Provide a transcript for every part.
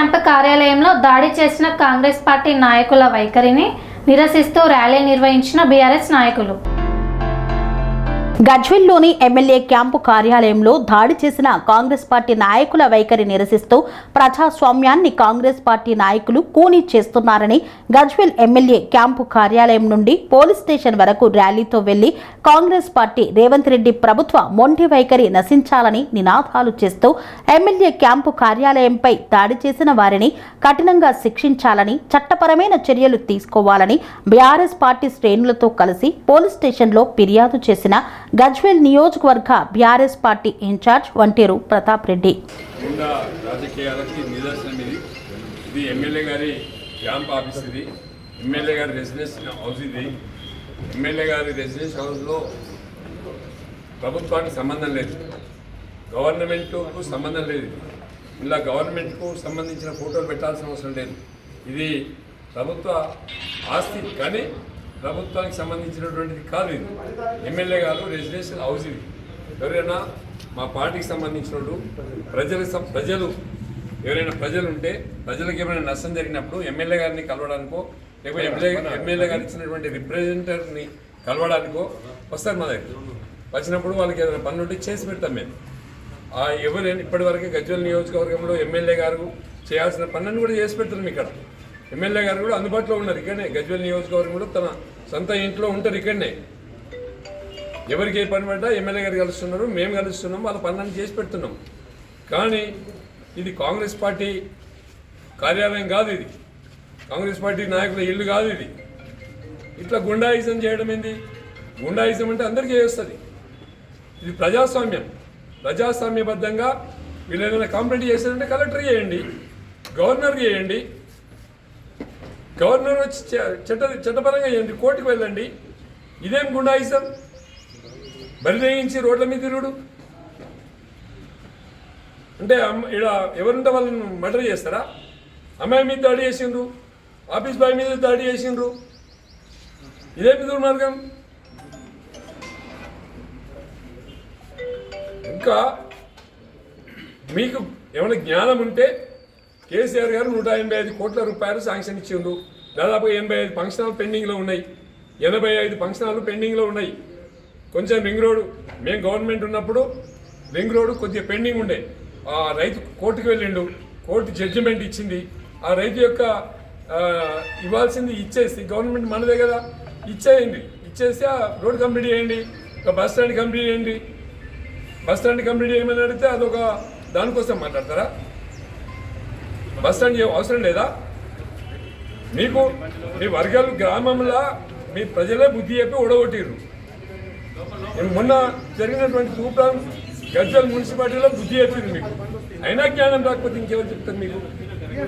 Camp కార్యాలయంలో దాడి చేసిన కాంగ్రెస్ పార్టీ నాయకుల వైఖరిని నిరసిస్తూ ర్యాలీ నిర్వహించిన బీఆర్ఎస్ నాయకులు. గజ్వేల్లోని ఎమ్మెల్యే క్యాంపు కార్యాలయంలో దాడి చేసిన కాంగ్రెస్ పార్టీ నాయకుల వైఖరి నిరసిస్తూ ప్రజాస్వామ్యాన్ని కాంగ్రెస్ పార్టీ నాయకులు కూనీ చేస్తున్నారని గజ్వేల్ ఎమ్మెల్యే క్యాంపు కార్యాలయం నుండి పోలీస్ స్టేషన్ వరకు ర్యాలీతో వెళ్లి కాంగ్రెస్ పార్టీ రేవంత్ రెడ్డి ప్రభుత్వ మొండి వైఖరి నశించాలని నినాదాలు చేస్తూ ఎమ్మెల్యే క్యాంపు కార్యాలయంపై దాడి చేసిన వారిని కఠినంగా శిక్షించాలని చట్టపరమైన చర్యలు తీసుకోవాలని బీఆర్ఎస్ పార్టీ శ్రేణులతో కలిసి పోలీస్ స్టేషన్లో ఫిర్యాదు చేసిన గజ్వేల్ నియోజకవర్గ BRS party in-charge Vanteru Pratap Reddy. రాజకీయాలకి నిదర్శనం ఇది ఎమ్మెల్యే గారి క్యాంప్ ఆఫీస్, ఇది ఎమ్మెల్యే గారి రెసిడెన్స్ హౌస్, ఇది ఎమ్మెల్యే గారి రెసిడెన్స్ హౌస్లో ప్రభుత్వానికి సంబంధం లేదు, గవర్నమెంట్కు సంబంధం లేదు. ఇలా గవర్నమెంట్కు సంబంధించిన ఫోటోలు పెట్టాల్సిన అవసరం లేదు. ఇది ప్రభుత్వ ఆస్తి, కానీ ప్రభుత్వానికి సంబంధించినటువంటిది కాదు. ఇది ఎమ్మెల్యే గారు రెసిడెన్షియల్ హౌస్. ఇది ఎవరైనా మా పార్టీకి సంబంధించిన ప్రజలు ఎవరైనా ప్రజలు ఉంటే ప్రజలకు ఏమైనా నష్టం జరిగినప్పుడు ఎమ్మెల్యే గారిని కలవడానికో లేకపోతే ఎమ్మెల్యే గారు ఇచ్చినటువంటి రిప్రజెంటేటివ్ని కలవడానికో వస్తారు మా దగ్గర. వచ్చినప్పుడు వాళ్ళకి ఏదైనా పనులు ఉంటే చేసి పెడతాం మేము. ఎవరైనా ఇప్పటివరకు గజ్వేల్ నియోజకవర్గంలో ఎమ్మెల్యే గారు చేయాల్సిన పనులను కూడా చేసి పెడతాం. ఇక్కడ ఎమ్మెల్యే గారు కూడా అందుబాటులో ఉన్నారు. ఇక్కడనే గజ్వేల్ నియోజకవర్గంలో తన సొంత ఇంట్లో ఉంటారు. ఇక్కడనే ఎవరికి ఏ పని పడ్డా ఎమ్మెల్యే గారు కలుస్తున్నారు, మేము కలుస్తున్నాం, వాళ్ళ పనులను చేసి పెడుతున్నాం. కానీ ఇది కాంగ్రెస్ పార్టీ కార్యాలయం కాదు, ఇది కాంగ్రెస్ పార్టీ నాయకుల ఇల్లు కాదు. ఇది ఇట్లా గుండాయిజం చేయడం ఏంది? గుండాయిజం అంటే అందరికీ చేస్తుంది. ఇది ప్రజాస్వామ్యం. ప్రజాస్వామ్యబద్ధంగా వీళ్ళు ఏదైనా కంప్లైంట్ చేశారంటే కలెక్టర్ చేయండి, గవర్నర్కి చేయండి, గవర్నర్ వచ్చి చట్టపరంగా చేయండి, కోర్టుకు వెళ్ళండి. ఇదేం గుండాయిజం? బరిదేయించి రోడ్ల మీద తిరుగుడు అంటే ఇలా ఎవరుంటే వాళ్ళని మర్డర్ చేస్తారా? అమ్మాయి మీద దాడి చేసిండ్రు, ఆఫీస్ బాయ్ మీద దాడి చేసిండ్రు. ఇదేమి దుర్మార్గం? ఇంకా మీకు ఏమైనా జ్ఞానం ఉంటే కేసీఆర్ గారు 185 కోట్ల రూపాయలు శాంక్షన్ ఇచ్చిండ్రు. దాదాపు 85 ఫంక్షనాలు పెండింగ్లో ఉన్నాయి, 85 ఫంక్షనాలు పెండింగ్లో ఉన్నాయి. కొంచెం రింగ్ రోడ్ మేము గవర్నమెంట్ ఉన్నప్పుడు రింగ్ రోడ్ కొద్దిగా పెండింగ్ ఉండే. ఆ రైతు కోర్టుకు వెళ్ళిండు, కోర్టు జడ్జిమెంట్ ఇచ్చింది. ఆ రైతు యొక్క ఇవ్వాల్సింది ఇచ్చేసి గవర్నమెంట్ మనదే కదా, ఇచ్చేయండి. ఇచ్చేసి ఆ రోడ్ కంప్లీట్ చేయండి, ఒక బస్ స్టాండ్ కంప్లీట్ చేయండి. బస్ స్టాండ్ కంప్లీట్ చేయమని అడిగితే అదొక దానికోసం మాట్లాడతారా? బస్ స్టాండ్ అవసరం లేదా మీకు? మీ వర్గాలు గ్రామంలో మీ ప్రజలే బుద్ధి చెప్పి ఓడగొట్టిర్రు. మొన్న జరిగినటువంటి తూప్రాన్ గజ్వేల్ మున్సిపాలిటీలో బుద్ధి చెప్పింది మీకు. అయినా జ్ఞానం రాకపోతే ఇంకెవరు చెప్తారు మీకు?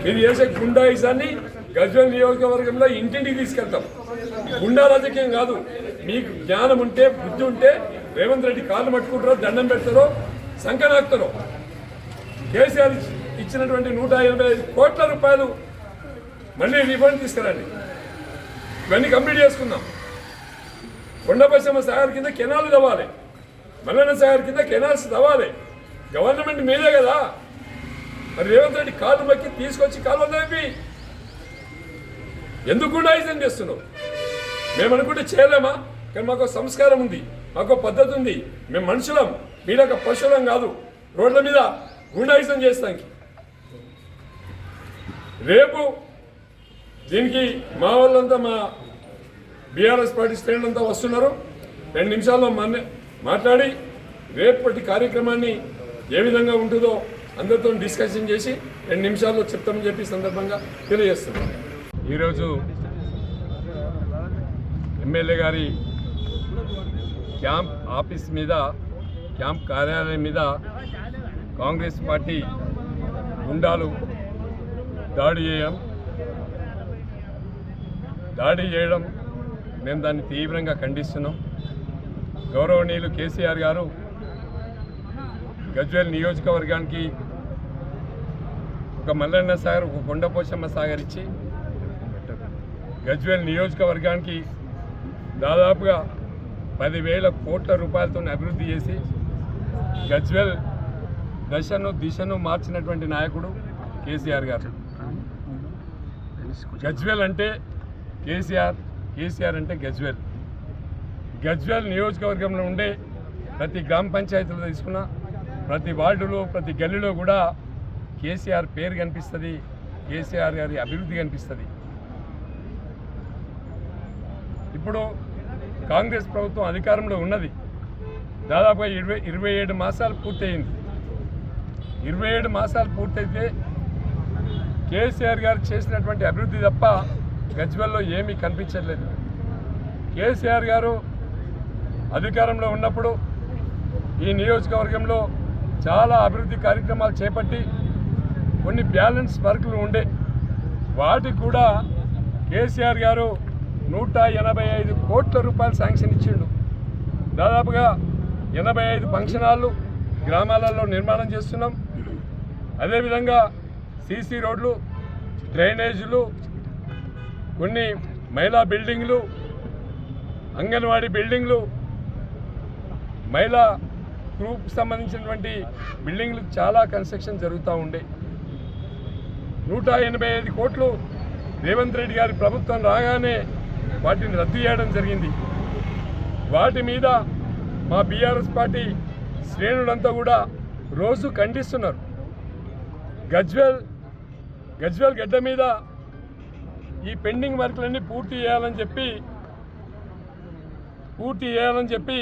మీరు చేసే గుండాయిజాన్ని గజ్వేల్ నియోజకవర్గంలో ఇంటింటికి తీసుకెళ్తాం. గుండా రాజకీయం కాదు. మీకు జ్ఞానం ఉంటే, బుద్ధి ఉంటే రేవంత్ రెడ్డి కాళ్ళు పట్టుకుంటారో, దండం పెడతారో, సంకనాకుతారో. కేసీఆర్ ఇచ్చినటువంటి 185 కోట్ల రూపాయలు మళ్ళీ రిఫండ్ తీసుకురండి. ఇవన్నీ కంప్లీట్ చేసుకుందాం. కొండపశ్చిమ సాగర్ కింద కెనాలు తవ్వాలి, మల్లన్న సాగర్ కింద కెనాల్స్ తవ్వాలి. గవర్నమెంట్ మీదే కదా. మరి రేవంత్ రెడ్డి కాళ్ళు మక్కి తీసుకొచ్చి కాలు వదిలేపి ఎందుకు గుండాయిజం చేస్తున్నావు? మేము అనుకుంటే చేయలేమా? కానీ మాకు సంస్కారం ఉంది, మాకు పద్ధతి ఉంది. మేము మనుషులం, మీరొక పశువులం కాదు. రోడ్ల మీద గుండాయిజం చేస్తానికి రేపు దీనికి మా వాళ్ళంతా, మా బీఆర్ఎస్ పార్టీ శ్రేణులంతా వస్తున్నారు. 2 నిమిషాల్లో మాట్లాడి రేపటి కార్యక్రమాన్ని ఏ విధంగా ఉంటుందో అందరితో డిస్కషన్ చేసి 2 నిమిషాల్లో చెప్తామని చెప్పి సందర్భంగా తెలియజేస్తున్నాం. ఈరోజు ఎమ్మెల్యే గారి క్యాంప్ ఆఫీస్ మీద, క్యాంప్ కార్యాలయం మీద కాంగ్రెస్ పార్టీ గుండాలు దాడి చేయడం మేము దాన్ని తీవ్రంగా ఖండిస్తున్నాం. గౌరవనీయులు కేసీఆర్ గారు గజ్వేల్ నియోజకవర్గానికి ఒక మల్లన్న సాగర్, ఒక కొండపోచమ్మ సాగర్ ఇచ్చి గజ్వేల్ నియోజకవర్గానికి దాదాపుగా 10,000 కోట్ల రూపాయలతో అభివృద్ధి చేసి గజ్వేల్ దశను దిశను మార్చినటువంటి నాయకుడు కేసీఆర్ గారు. గజ్వేల్ అంటే కేసీఆర్ అంటే గజ్వేల్ నియోజకవర్గంలో ఉండే ప్రతి గ్రామ పంచాయతీలో తీసుకున్న ప్రతి వార్డులో ప్రతి గల్లీలో కూడా కేసీఆర్ పేరు కనిపిస్తుంది, కేసీఆర్ గారి అభివృద్ధి కనిపిస్తుంది. ఇప్పుడు కాంగ్రెస్ ప్రభుత్వం అధికారంలో ఉన్నది, దాదాపుగా 27 మాసాలు పూర్తయింది. 27 మాసాలు పూర్తయితే కేసీఆర్ గారు చేసినటువంటి అభివృద్ధి తప్ప గజ్వేల్లో ఏమీ కనిపించట్లేదు. కేసీఆర్ గారు అధికారంలో ఉన్నప్పుడు ఈ నియోజకవర్గంలో చాలా అభివృద్ధి కార్యక్రమాలు చేపట్టి కొన్ని బ్యాలెన్స్ వర్కులు ఉండే వాటికి కూడా కేసీఆర్ గారు 185 కోట్ల రూపాయలు శాంక్షన్ ఇచ్చిండు. దాదాపుగా 85 ఫంక్షన్ హాళ్ళు గ్రామాలలో నిర్మాణం చేస్తున్నాం. అదేవిధంగా సీసీ రోడ్లు, డ్రైనేజీలు, కొన్ని మహిళా బిల్డింగ్లు, అంగన్వాడీ బిల్డింగ్లు, మహిళా గ్రూప్కి సంబంధించినటువంటి బిల్డింగ్లు చాలా కన్స్ట్రక్షన్ జరుగుతూ ఉండే. 185 కోట్లు రేవంత్ రెడ్డి గారి ప్రభుత్వం రాగానే వాటిని రద్దు చేయడం జరిగింది. వాటి మీద మా బీఆర్ఎస్ పార్టీ శ్రేణులంతా కూడా రోజు ఖండిస్తున్నారు. గజ్వేల్ గడ్డ మీద ఈ పెండింగ్ వర్క్లన్నీ పూర్తి చేయాలని చెప్పి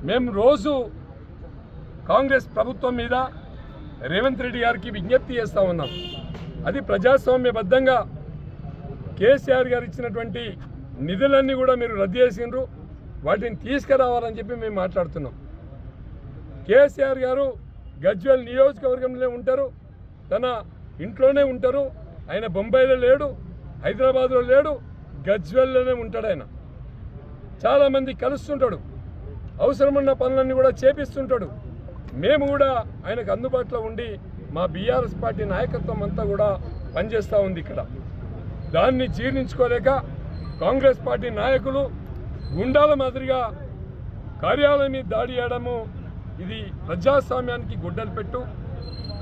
మేము రోజు కాంగ్రెస్ ప్రభుత్వం మీద రేవంత్ రెడ్డి గారికి విజ్ఞప్తి చేస్తూ ఉన్నాం. అది ప్రజాస్వామ్యబద్ధంగా కేసీఆర్ గారు ఇచ్చినటువంటి నిధులన్నీ కూడా మీరు రద్దు చేసిండ్రు, వాటిని తీసుకురావాలని చెప్పి మేము మాట్లాడుతున్నాం. కేసీఆర్ గారు గజ్వేల్ నియోజకవర్గంలో ఉంటారు, తన ఇంట్లోనే ఉంటారు. ఆయన బొంబాయిలో లేడు, హైదరాబాద్లో లేడు, గజ్వేల్లోనే ఉంటాడు. ఆయన చాలామంది కలుస్తుంటాడు, అవసరమున్న పనులన్నీ కూడా చేపిస్తుంటాడు. మేము కూడా ఆయనకు అందుబాటులో ఉండి మా బీఆర్ఎస్ పార్టీ నాయకత్వం అంతా కూడా పనిచేస్తూ ఉంది ఇక్కడ. దాన్ని జీర్ణించుకోలేక కాంగ్రెస్ పార్టీ నాయకులు గుండాల మాదిరిగా కార్యాలయం మీద దాడి చేయడము, ఇది ప్రజాస్వామ్యానికి గుడ్డలు పెట్టు,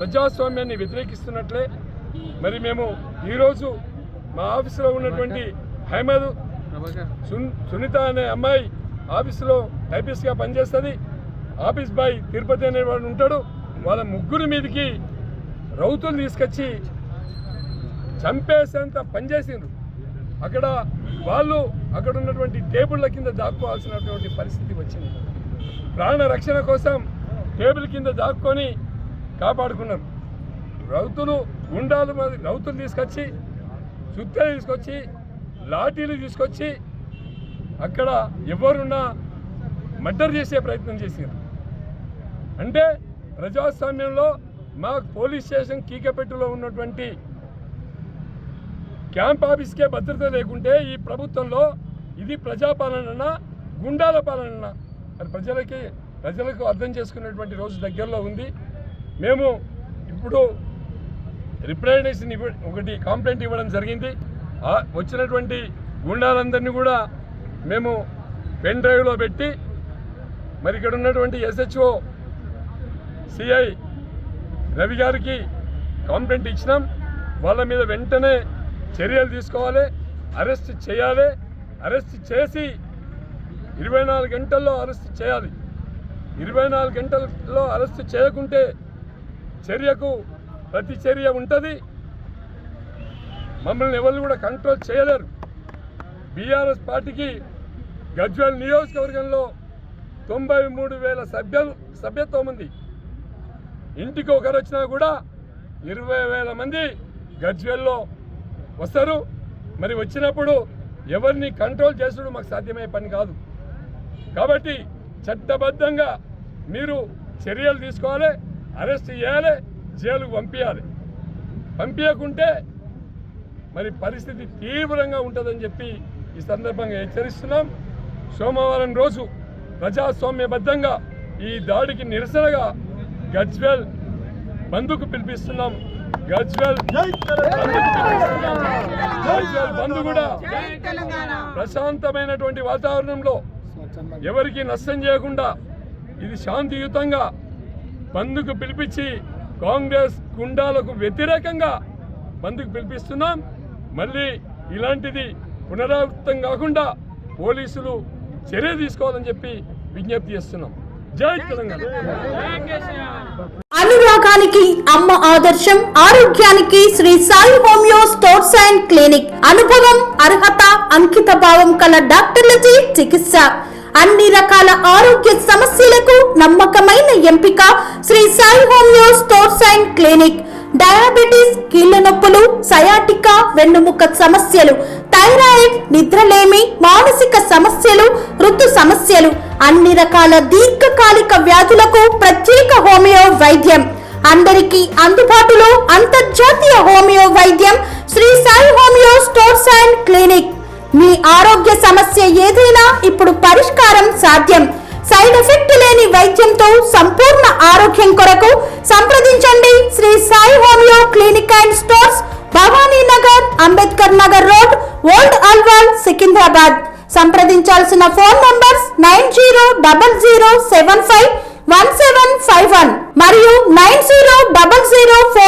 ప్రజాస్వామ్యాన్ని వ్యతిరేకిస్తున్నట్లే. మరి మేము ఈరోజు మా ఆఫీసులో ఉన్నటువంటి హైమద్ సునీత అనే అమ్మాయి ఆఫీసులో టైపిస్ట్గా పనిచేస్తుంది, ఆఫీస్ బాయ్ తిరుపతి అనేవాడు ఉంటాడు. వాళ్ళ ముగ్గురు మీదకి రౌతులు తీసుకొచ్చి చంపేసేంత పనిచేసిండ్రు. అక్కడ వాళ్ళు అక్కడ ఉన్నటువంటి టేబుళ్ళ కింద దాక్కోవాల్సినటువంటి పరిస్థితి వచ్చింది. ప్రాణ రక్షణ కోసం టేబుల్ కింద దాక్కొని కాపాడుకున్నారు. రౌతులు తీసుకొచ్చి, సుత్తలు తీసుకొచ్చి, లాఠీలు తీసుకొచ్చి అక్కడ ఎవరున్నా మర్డర్ చేసే ప్రయత్నం చేశారు. అంటే ప్రజాస్వామ్యంలో మా పోలీస్ స్టేషన్ కీకపెట్టులో ఉన్నటువంటి క్యాంప్ ఆఫీస్కే భద్రత లేకుంటే ఈ ప్రభుత్వంలో ఇది ప్రజాపాలన, గుండాల పాలన అది ప్రజలకు అర్థం చేసుకునేటువంటి రోజు దగ్గరలో ఉంది. మేము ఇప్పుడు రిప్రజెంటేషన్ ఒకటి కంప్లైంట్ ఇవ్వడం జరిగింది. వచ్చినటువంటి గుండాలందరినీ కూడా మేము పెన్ డ్రైవ్లో పెట్టి మరి ఇక్కడ ఉన్నటువంటి ఎస్హెచ్ఓ సిఐ రవి గారికి కంప్లైంట్ ఇచ్చినాం. వాళ్ళ మీద వెంటనే చర్యలు తీసుకోవాలి, అరెస్ట్ చేయాలి. అరెస్ట్ చేసి 24 గంటల్లో అరెస్ట్ చేయాలి. 24 గంటల్లో అరెస్ట్ చేయకుంటే చర్యకు ప్రతి చర్య ఉంటుంది. మమ్మల్ని ఎవరు కూడా కంట్రోల్ చేయలేరు. బీఆర్ఎస్ పార్టీకి గజ్వేల్ నియోజకవర్గంలో 93,000 సభ్యత్వం ఉంది. ఇంటికి ఒకరు వచ్చినా కూడా 20,000 మంది గజ్వేల్లో వస్తారు. మరి వచ్చినప్పుడు ఎవరిని కంట్రోల్ చేసుడు మాకు సాధ్యమయ్యే పని కాదు. కాబట్టి చట్టబద్ధంగా మీరు చర్యలు తీసుకోవాలి, అరెస్ట్ చేయాలి, జైలుకు పంపించకుంటే మరి పరిస్థితి తీవ్రంగా ఉంటుందని చెప్పి ఈ సందర్భంగా హెచ్చరిస్తున్నాం. సోమవారం రోజు ప్రజాస్వామ్యబద్ధంగా ఈ దాడికి నిరసనగా గజ్వేల్ బంద్కు పిలిపిస్తున్నాం. గజ్వేల్ బంద్ కూడా ప్రశాంతమైనటువంటి వాతావరణంలో ఎవరికి నష్టం చేయకుండా ఇది శాంతియుతంగా బంద్కు పిలిపించి కాంగ్రెస్ గుండాలకు వ్యతిరేకంగా బంద్కు పిలిపిస్తున్నాం. మళ్ళీ ఇలాంటిది పునరావృతం కాకుండా పోలీసులు చర్య తీసుకోవాలని చెప్పి విజ్ఞప్తి చేస్తున్నాం. జై తెలంగాణ. అనురాగానికి అమ్మ ఆదర్శం, ఆరోగ్యానికి Shri Sai homeo stores and clinic. అనుభవం, అర్హత, అంకిత భావం కల డాక్టర్లచే చికిత్స. అన్ని రకాల ఆరోగ్య సమస్యలకు నమ్మకమైన ఎంపిక Shri Sai homeo stores and clinic. Diabetes, కీళ్ల నొప్పులు, సయాటికా, వెన్నుముక సమస్యలు, థైరాయిడ్, నిద్రలేమి, మానసిక సమస్యలు, ఋతు సమస్యలు, అన్ని రకాల దీర్ఘకాలిక వ్యాధులకు ప్రత్యేక హోమియో వైద్యం. అందరికీ అందుబాటులో అంతర్జాతీయ హోమియో వైద్యం Shri Sai homeo stores and clinic. మీ ఆరోగ్య సమస్య ఏదైనా ఇప్పుడు పరిష్కారం సాధ్యం. సైడ్ ఎఫెక్ట్ లేని వైద్యంతో సంపూర్ణ ఆరోగ్యం కొరకు సంప్రదించండి Shri Sai homeo clinic and stores, Bhavani Nagar, Ambedkar Nagar road, old Alwal, Secunderabad. సంప్రదించాల్సిన ఫోన్ నంబర్స్ 9000751751 మరియు 900044